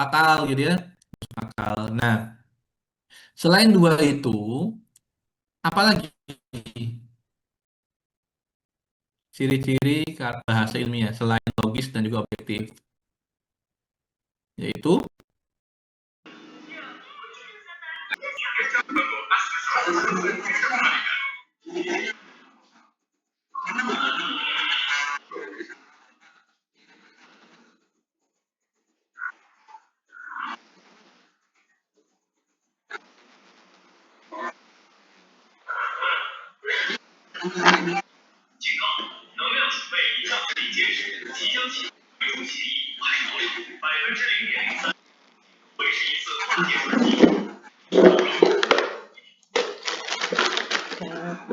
akal gitu ya. Akal. Nah, selain dua itu, apalagi ciri-ciri bahasa ilmiah selain logis dan juga objektif, yaitu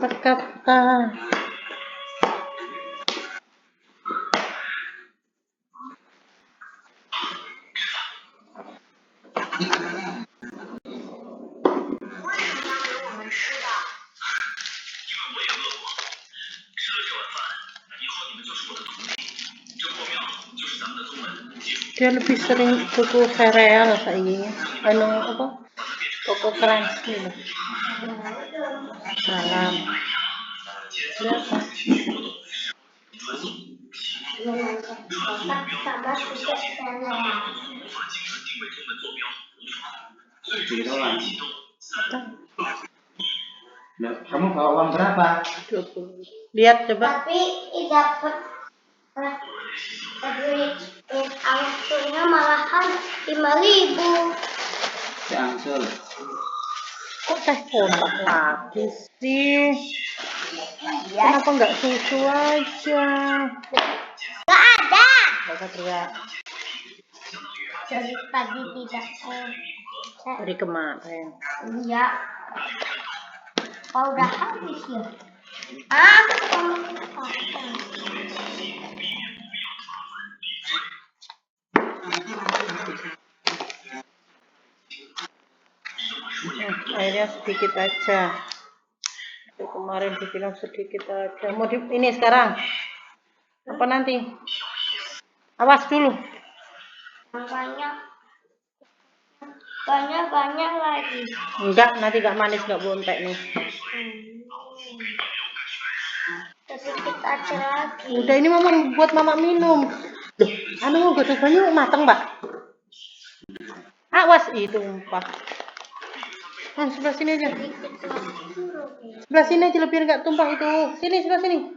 kata-kata. Dia lebih sering tuku sereal saiki. Apa? Toko Crunchy loh. Salam. Berapa? Kamu bawa uang berapa? 20. Lihat coba. Tapi dapat duit angsurnya malahan 5.000. Seangsul. Kok teh kotak lagi sih? Kenapa nggak susu aja? Gak ada. Gak usah teriak. Dari tadi tidak. Dari kemarin. Iya. Oh, udah habis ya. Airnya sedikit aja. Kemarin dibilang sedikit aja. Mau ini sekarang? Apa nanti? Awas dulu. Banyak lagi. Enggak, nanti gak manis, gak bontek nih. Sedikit aja lagi. Udah, ini mama buat mama minum. Loh, mau godok-godoknya matang, Mbak. Awas, itu tumpah. Sebelah sini aja. Sebelah sini aja, biar nggak tumpah itu. Sini, sebelah sini.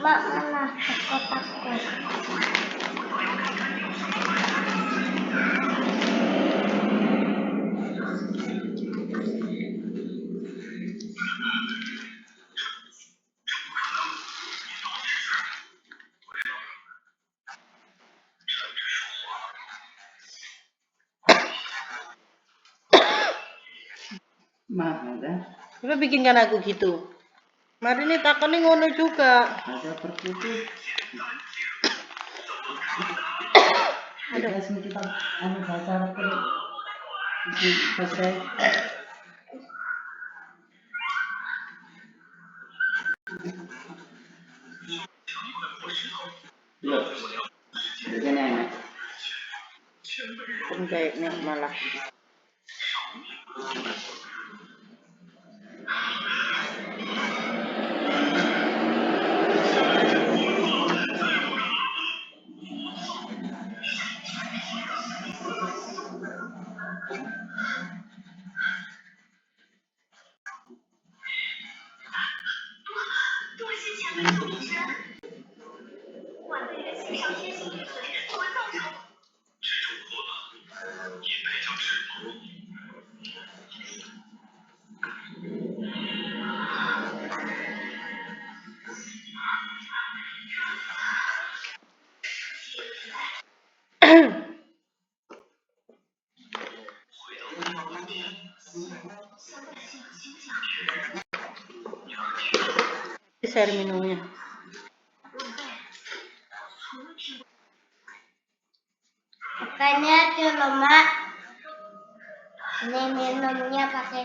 Mak, mana kotakku? Mana? Coba bikinkan aku gitu. Mari ini takon ngono juga. Ada perputih. Ada. Kita baca Baterai. Loh. Ini enak. Kayaknya malah. habis air minumnya. Makanya dulu mak, ini minumnya pakai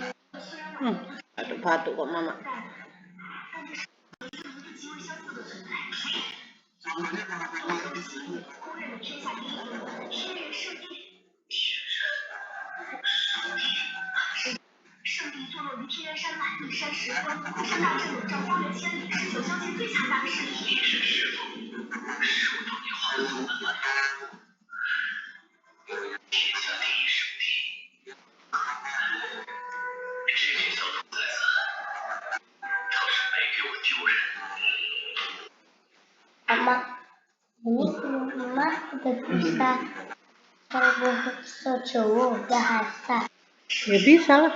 Batuk kok mama. Mak, ini mak udah bisa bahasa Jawa bahasa. Ya bisa lah.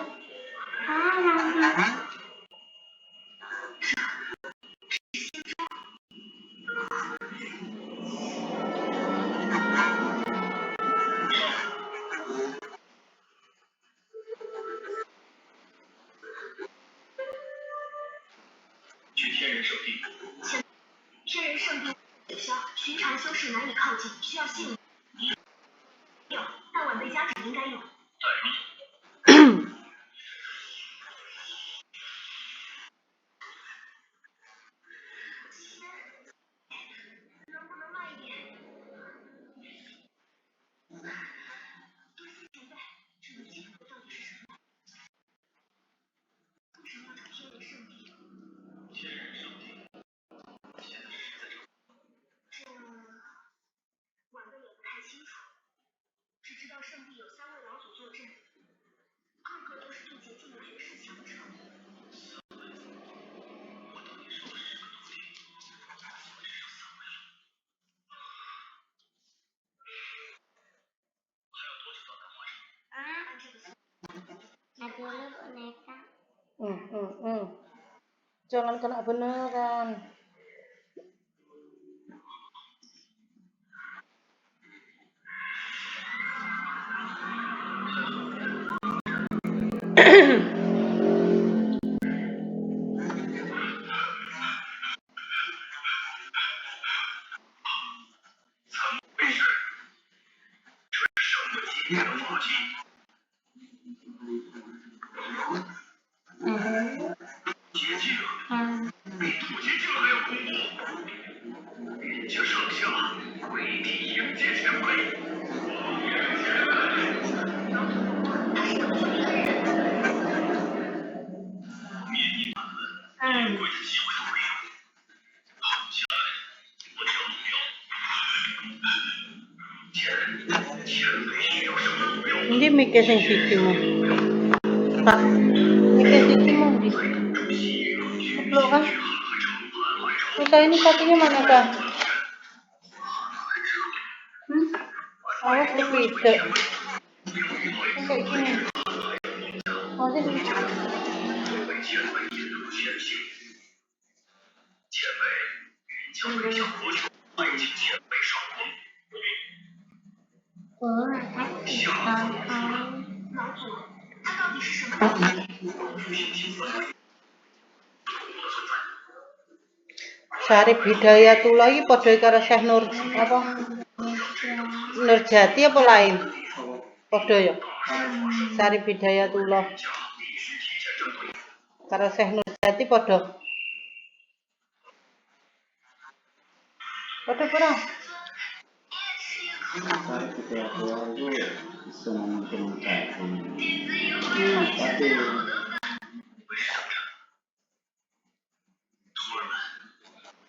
Dulu boneka. Jangan kena beneran. Ini mikir sing siji mu. Pak, mikir siji mu di. Keblok kan? Kita ini satunya mana kah? Awas tidak. Kayak gini. Awas ini. Syarif Hidayatullah iki padha karo Syekh Nur apa? Nurjati apa lain? Padha ya. Syarif Hidayatullah. Karo Syekh Nurjati padha. Padha ora? Syarif Hidayatullah itu Sunan Gunung Jati. Tapi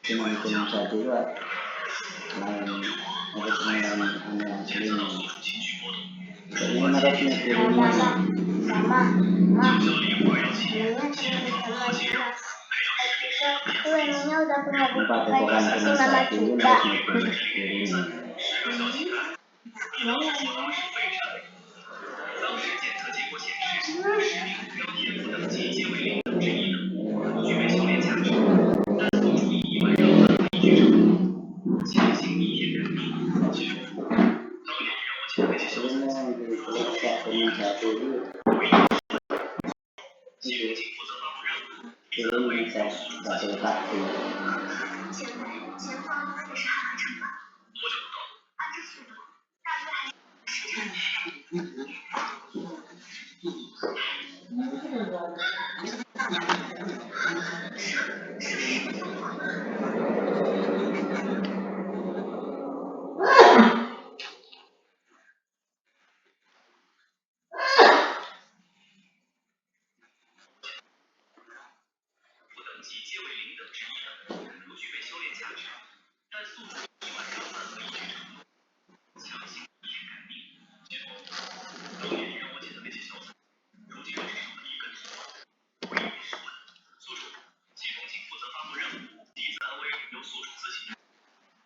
Sunan Gunung Jati itu lain harus lain aslinya. Jadi harusnya Itu emangnya udah punya buku Pak kayak Depokan si Gunung Mama Jati itu Cinta. double cutting.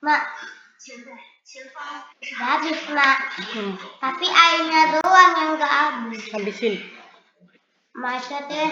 Mak, udah habis mak. Tapi airnya doang yang nggak habis. Habisin. Masa deh.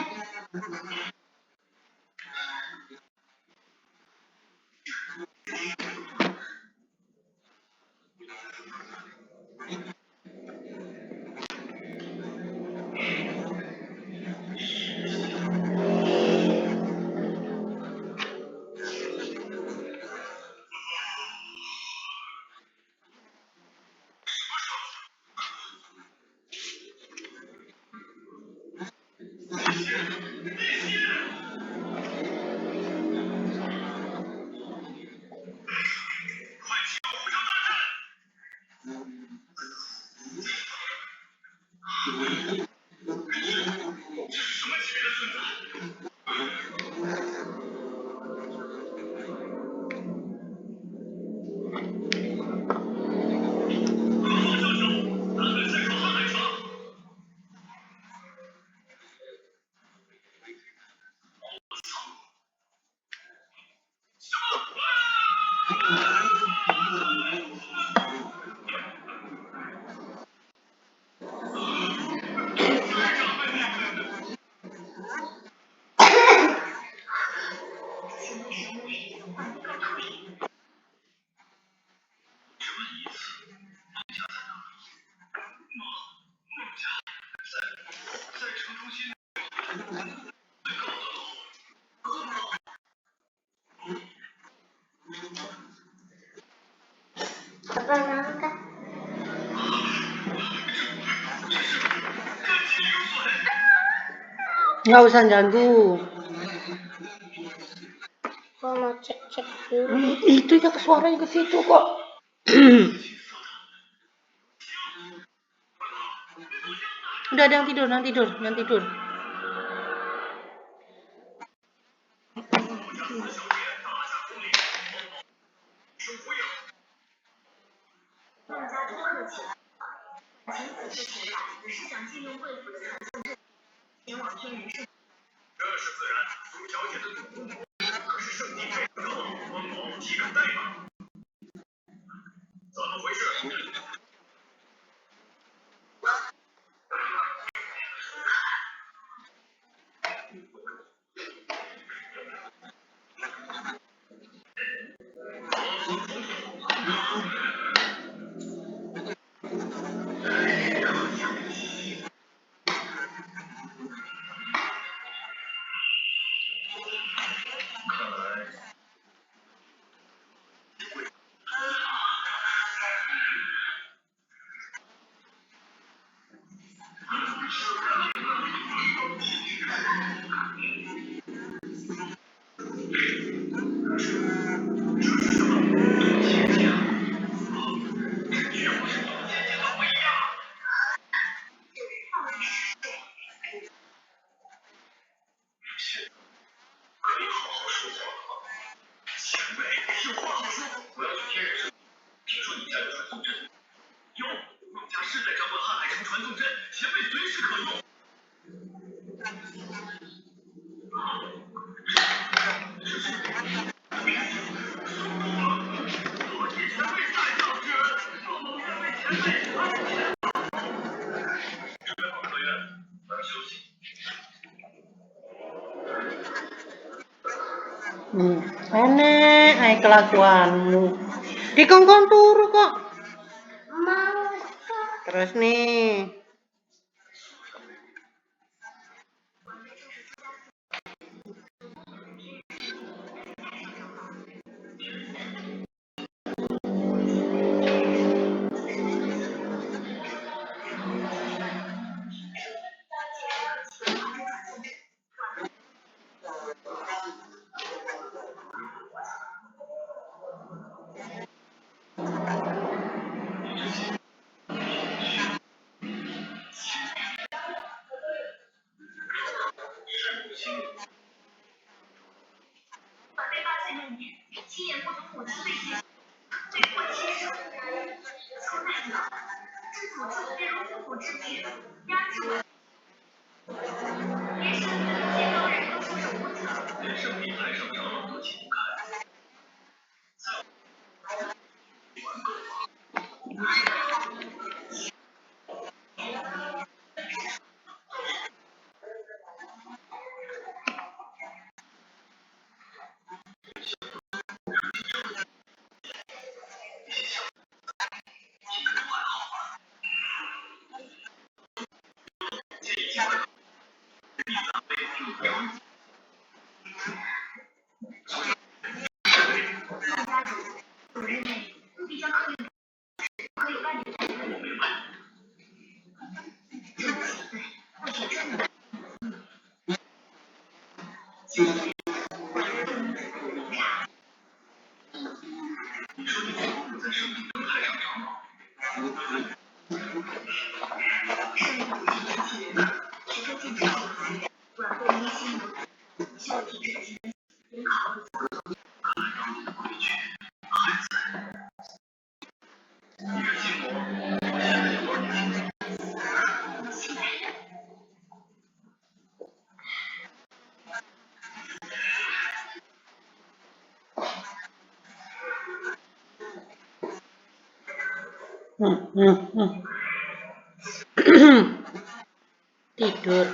Apa nangka? Nggak usah ganggu. Gua mau cek dulu. Itu ya suaranya ke situ kok. Udah ada yang tidur, yang tidur. Aneh kelakuanmu. Dikongkong turu kok. Mau. Terus nih. Tidur.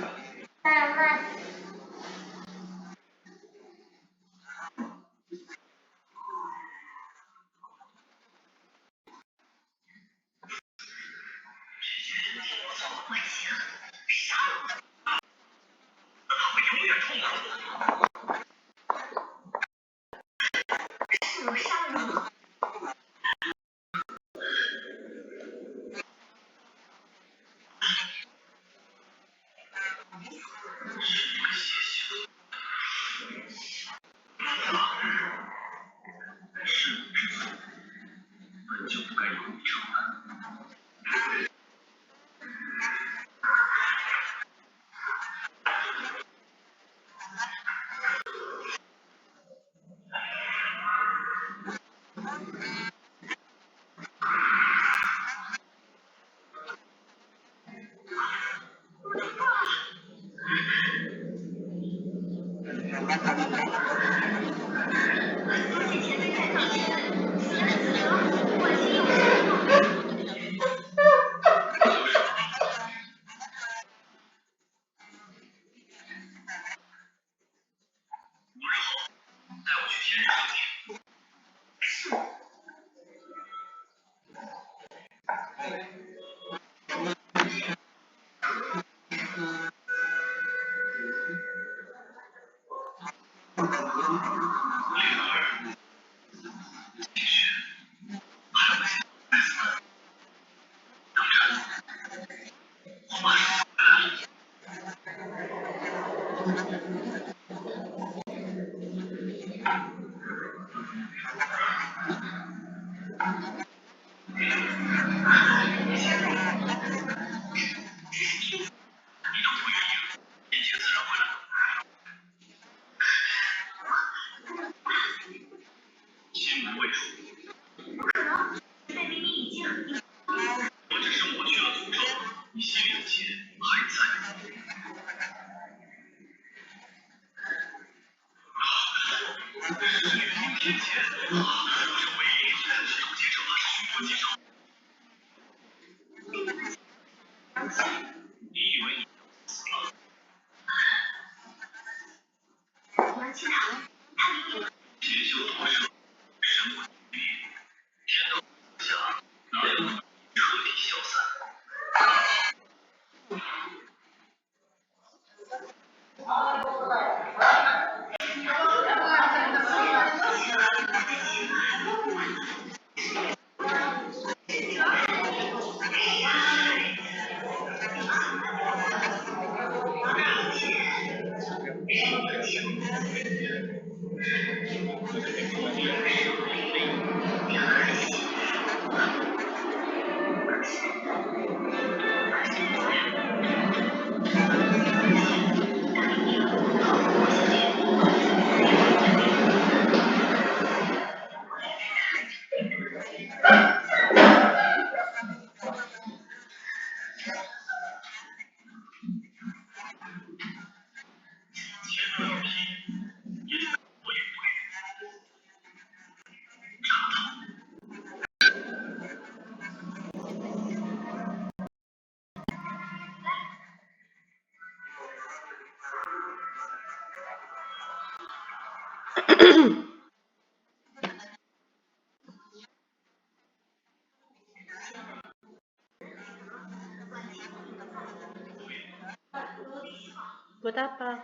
Buat apa?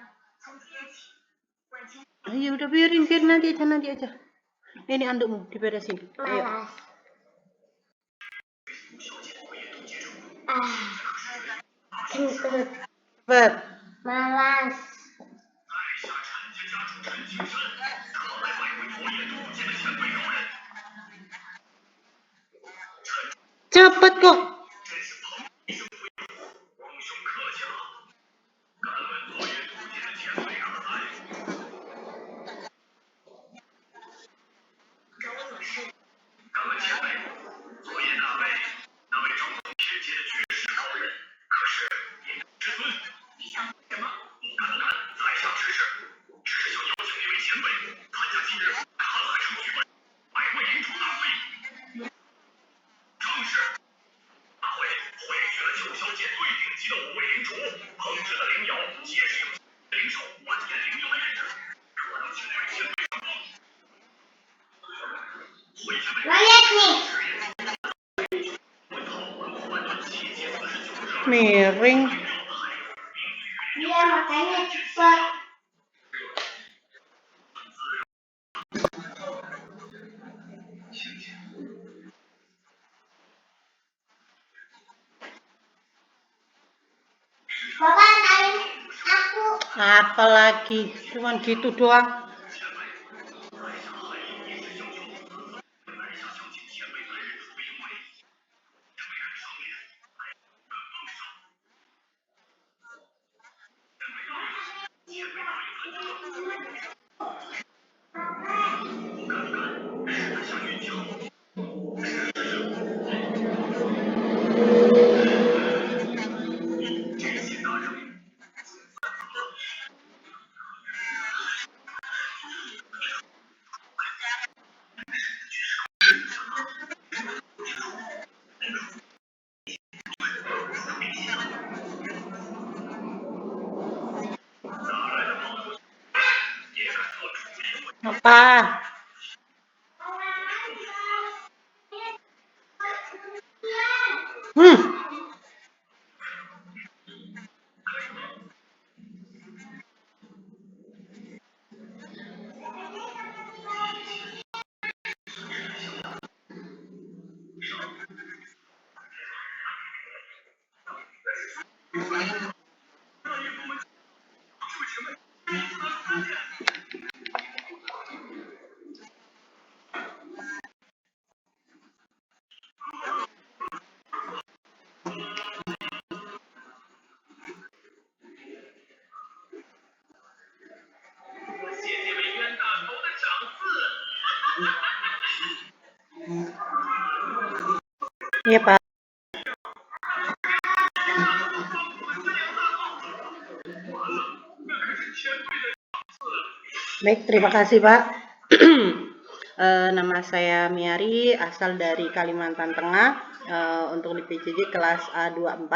Ayo udah biarin nanti aja. Ini andukmu diberesin. Ayo. Malas. Kentut. Cepet. Malas. Cepet kok. Lihat nih. Miring. Iya, makanya cepat. Bapak antarin aku. Apa lagi? Cuman gitu doang. Apa? Iya, Pak. Baik, terima kasih, Pak. Nama saya Miari, asal dari Kalimantan Tengah, untuk di PJJ kelas A24.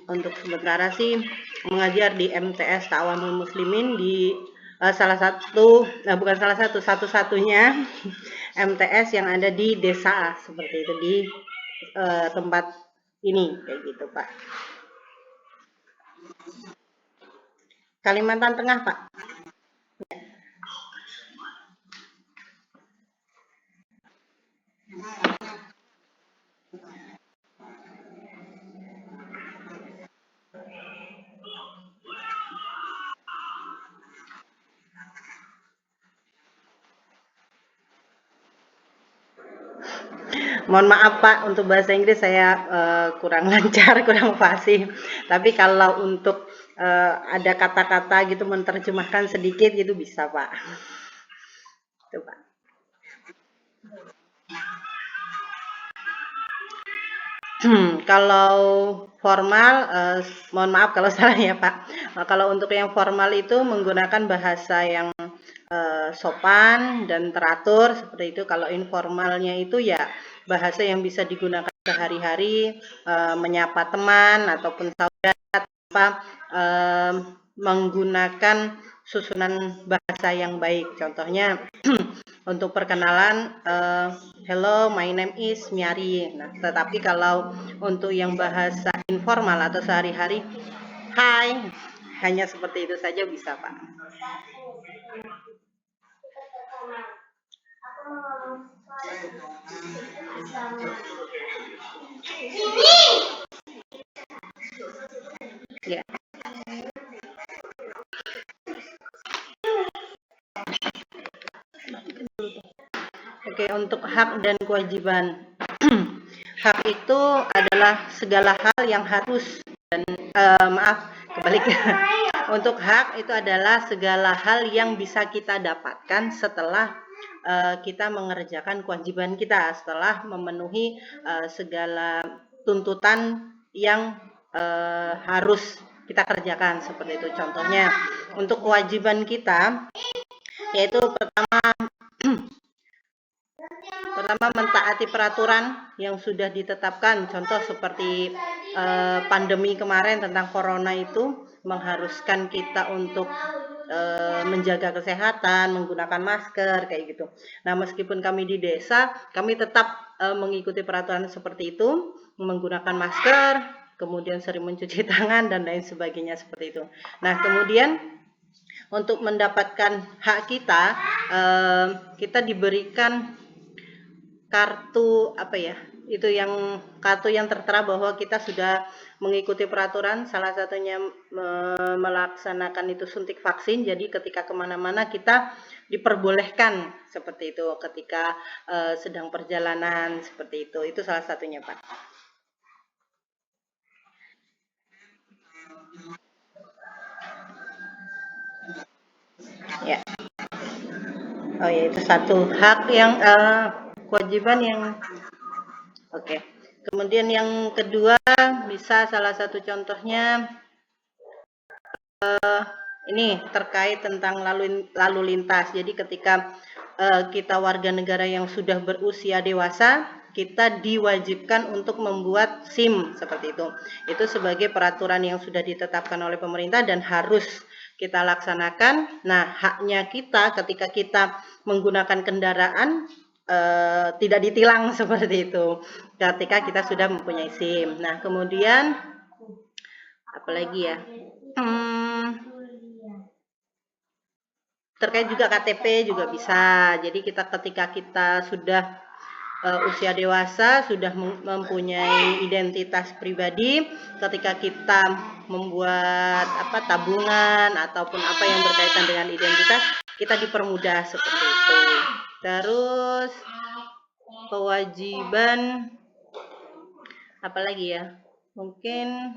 Untuk sementara sih mengajar di MTS Ta'awunul Muslimin di satu-satunya MTS yang ada di desa, seperti itu, di tempat ini, kayak gitu, Pak. Kalimantan Tengah, Pak. Mohon maaf Pak, untuk bahasa Inggris saya kurang lancar, kurang fasih. Tapi kalau untuk ada kata-kata gitu menerjemahkan sedikit gitu bisa Pak. Itu Pak. Kalau formal, mohon maaf kalau salah ya Pak. Kalau untuk yang formal itu menggunakan bahasa yang sopan dan teratur seperti itu. Kalau informalnya itu ya bahasa yang bisa digunakan sehari-hari, menyapa teman ataupun saudara tanpa menggunakan susunan bahasa yang baik. Contohnya untuk perkenalan, hello, my name is Miari. Nah, tetapi kalau untuk yang bahasa informal atau sehari-hari, hai, hanya seperti itu saja bisa, Pak. Ya. Oke, untuk hak dan kewajiban. Hak itu adalah segala hal yang harus dan kebalik. Untuk hak itu adalah segala hal yang bisa kita dapatkan setelah kita mengerjakan kewajiban kita, setelah memenuhi segala tuntutan yang harus kita kerjakan, seperti itu. Contohnya untuk kewajiban kita yaitu pertama mentaati peraturan yang sudah ditetapkan. Contoh seperti pandemi kemarin tentang corona itu mengharuskan kita untuk menjaga kesehatan, menggunakan masker, kayak gitu. Nah, meskipun kami di desa, kami tetap mengikuti peraturan seperti itu, menggunakan masker, kemudian sering mencuci tangan dan lain sebagainya, seperti itu. Nah, kemudian untuk mendapatkan hak kita, kita diberikan kartu itu yang kartu yang tertera bahwa kita sudah mengikuti peraturan, salah satunya melaksanakan itu suntik vaksin. Jadi ketika kemana-mana kita diperbolehkan seperti itu, ketika sedang perjalanan seperti itu salah satunya, Pak. Ya. Oh ya, itu satu hak yang kewajiban yang oke. Kemudian yang kedua, bisa salah satu contohnya ini terkait tentang lalu lintas. Jadi ketika kita warga negara yang sudah berusia dewasa, kita diwajibkan untuk membuat SIM seperti itu. Itu sebagai peraturan yang sudah ditetapkan oleh pemerintah dan harus kita laksanakan. Nah, haknya kita ketika kita menggunakan kendaraan tidak ditilang seperti itu ketika kita sudah mempunyai SIM. Nah, kemudian apalagi ya, terkait juga KTP juga bisa. Jadi ketika kita sudah usia dewasa, sudah mempunyai identitas pribadi, ketika kita membuat tabungan ataupun apa yang berkaitan dengan identitas, kita dipermudah seperti itu. Terus kewajiban apalagi ya, mungkin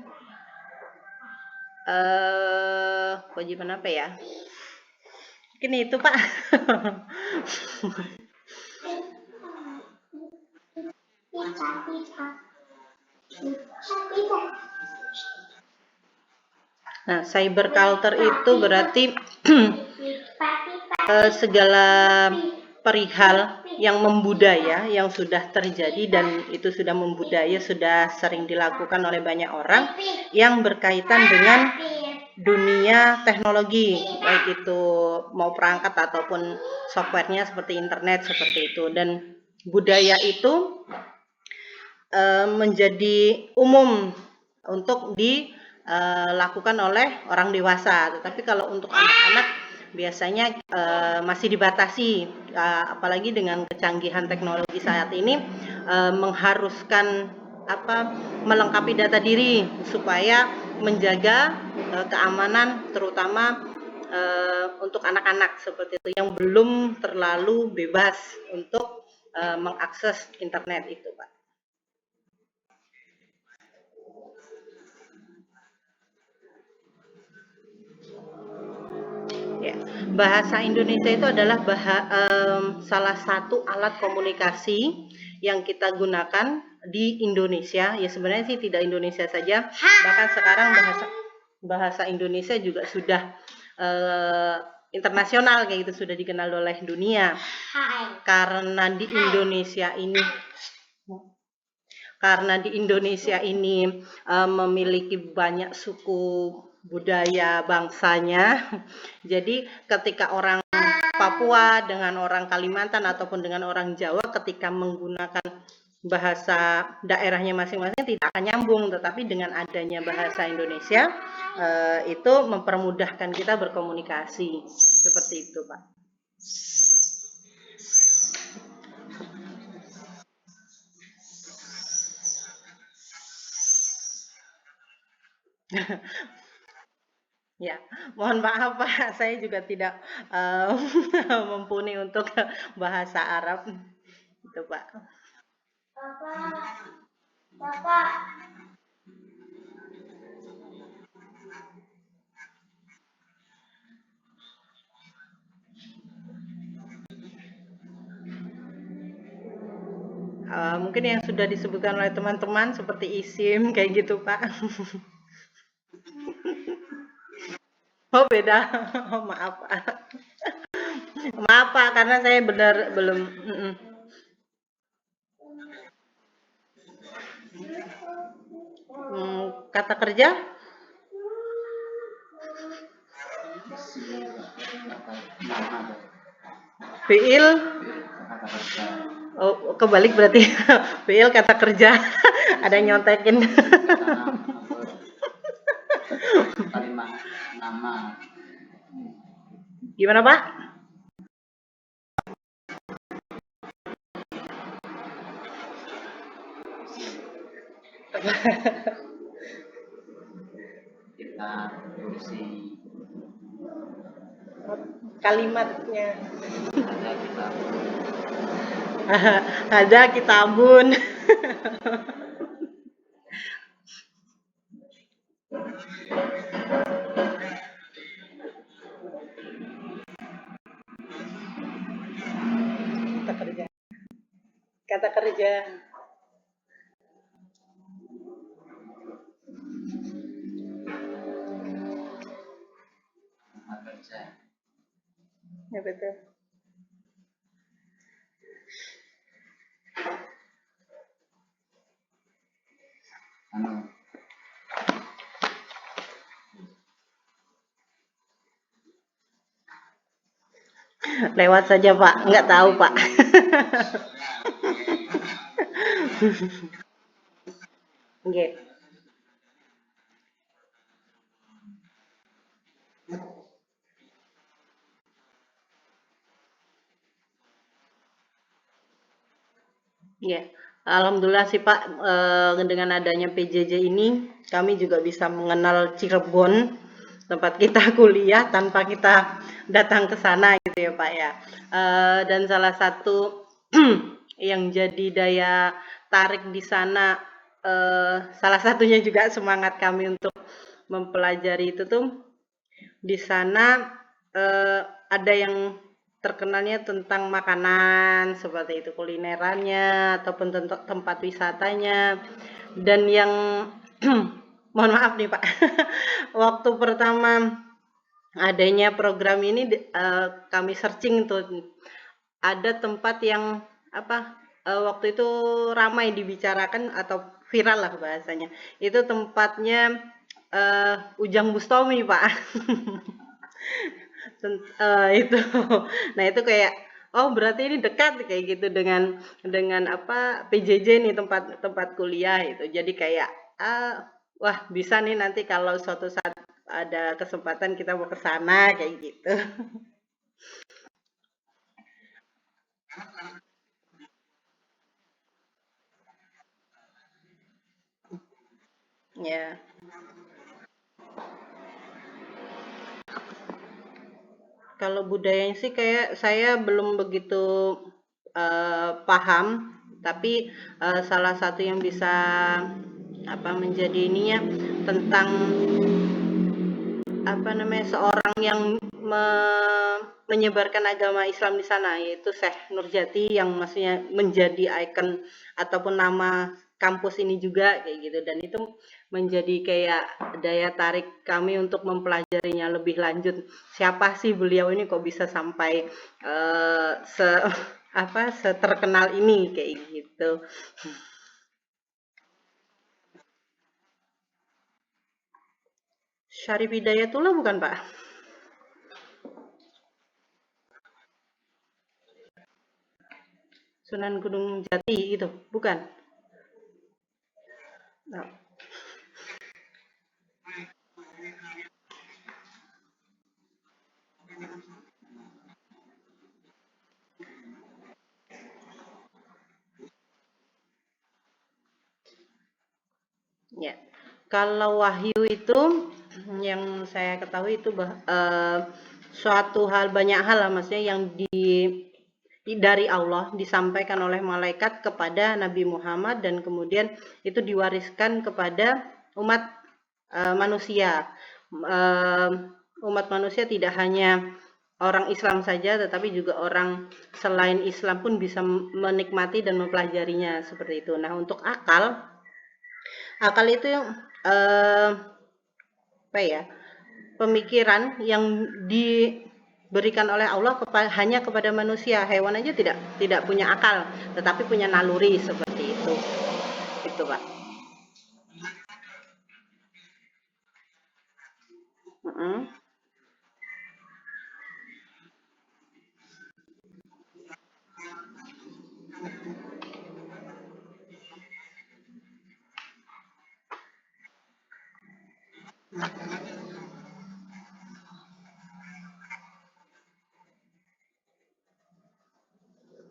kewajiban apa ya, mungkin itu, Pak. Nah, cyber culture itu berarti segala perihal yang membudaya yang sudah terjadi dan itu sudah membudaya, sudah sering dilakukan oleh banyak orang yang berkaitan dengan dunia teknologi, baik itu mau perangkat ataupun softwarenya seperti internet seperti itu. Dan budaya itu menjadi umum untuk dilakukan oleh orang dewasa, tetapi kalau untuk anak-anak biasanya masih dibatasi, apalagi dengan kecanggihan teknologi saat ini mengharuskan melengkapi data diri supaya menjaga keamanan, terutama untuk anak-anak seperti itu yang belum terlalu bebas untuk mengakses internet itu, Pak. Ya, bahasa Indonesia itu adalah salah satu alat komunikasi yang kita gunakan di Indonesia. Ya, sebenarnya sih tidak Indonesia saja, bahkan sekarang bahasa Indonesia juga sudah internasional, kayak gitu, sudah dikenal oleh dunia. Karena di Indonesia ini memiliki banyak suku budaya bangsanya. Jadi ketika orang Papua dengan orang Kalimantan ataupun dengan orang Jawa ketika menggunakan bahasa daerahnya masing-masing tidak akan nyambung, tetapi dengan adanya bahasa Indonesia itu mempermudahkan kita berkomunikasi. Seperti itu, Pak. Ya, mohon maaf Pak, saya juga tidak mumpuni untuk bahasa Arab. Itu Pak. Bapak. Mungkin yang sudah disebutkan oleh teman-teman seperti isim kayak gitu Pak. Oh beda, maaf Pak. Maaf Pak, karena saya benar belum. Kata kerja? Fiil? Oh, kebalik berarti. Fiil kata kerja. Ada yang nyontekin. Kalimat nama. Gimana Pak? Kita kursi. Kalimatnya. Ada kita. Ada kitabun. Kata kerja. Kata kerja. Kerja. Ya betul. Lewat saja Pak, nggak tahu Pak. Oke. Iya, alhamdulillah sih Pak, dengan adanya PJJ ini kami juga bisa mengenal Cirebon tempat kita kuliah tanpa kita datang ke sana gitu ya Pak ya. Dan salah satu yang jadi daya tarik di sana, salah satunya juga semangat kami untuk mempelajari itu tuh di sana ada yang terkenalnya tentang makanan seperti itu, kulinerannya ataupun tempat wisatanya. Dan yang mohon maaf nih Pak, waktu pertama adanya program ini kami searching tuh ada tempat yang apa waktu itu ramai dibicarakan atau viral lah bahasanya. Itu tempatnya Ujang Bustomi Pak. Itu. Nah, itu kayak oh berarti ini dekat kayak gitu dengan apa PJJ nih tempat kuliah itu. Jadi kayak wah bisa nih nanti kalau suatu saat ada kesempatan kita mau ke sana kayak gitu. Ya. Kalau budayanya sih kayak saya belum begitu paham, tapi salah satu yang bisa apa menjadi ininya tentang apa namanya seorang yang menyebarkan agama Islam di sana yaitu Syekh Nurjati yang maksudnya menjadi ikon ataupun nama kampus ini juga kayak gitu, dan itu menjadi kayak daya tarik kami untuk mempelajarinya lebih lanjut. Siapa sih beliau ini kok bisa sampai se apa seterkenal ini kayak gitu. Syarif Hidayatullah bukan, Pak? Sunan Gunung Jati itu, bukan? Nah, ya. Kalau wahyu itu yang saya ketahui itu suatu hal, banyak hal lah, maksudnya yang dari Allah disampaikan oleh malaikat kepada Nabi Muhammad dan kemudian itu diwariskan kepada umat manusia. Umat manusia tidak hanya orang Islam saja, tetapi juga orang selain Islam pun bisa menikmati dan mempelajarinya seperti itu. Nah, untuk akal itu apa ya? Pemikiran yang diberikan oleh Allah hanya kepada manusia. Hewan aja tidak punya akal, tetapi punya naluri seperti itu. Itu, Pak.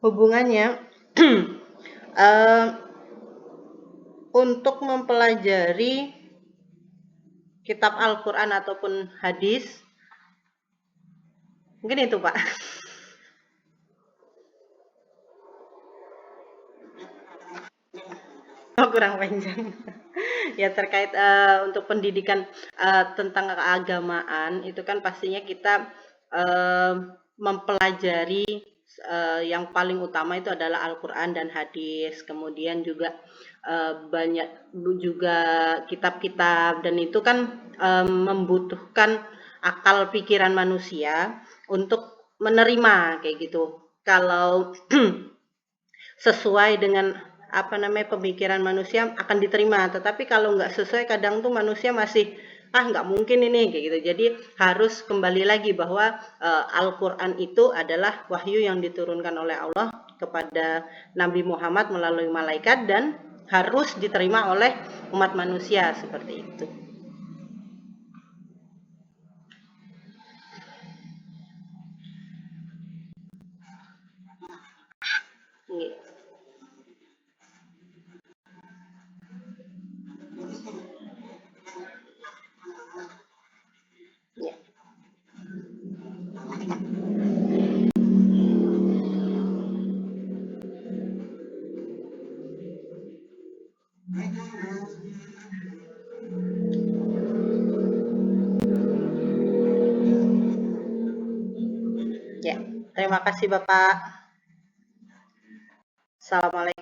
Hubungannya untuk mempelajari kitab Al-Quran ataupun hadis, mungkin itu, Pak. Oh, kurang panjang. Ya, terkait untuk pendidikan tentang keagamaan itu kan pastinya kita mempelajari yang paling utama itu adalah Al-Quran dan hadis, kemudian juga banyak juga kitab-kitab, dan itu kan membutuhkan akal pikiran manusia untuk menerima kayak gitu. Kalau sesuai dengan pemikiran manusia akan diterima, tetapi kalau nggak sesuai kadang tuh manusia masih nggak mungkin ini kayak gitu. Jadi harus kembali lagi bahwa Al-Quran itu adalah wahyu yang diturunkan oleh Allah kepada Nabi Muhammad melalui malaikat dan harus diterima oleh umat manusia seperti itu. Ya. Ya, terima kasih Bapak. Assalamualaikum.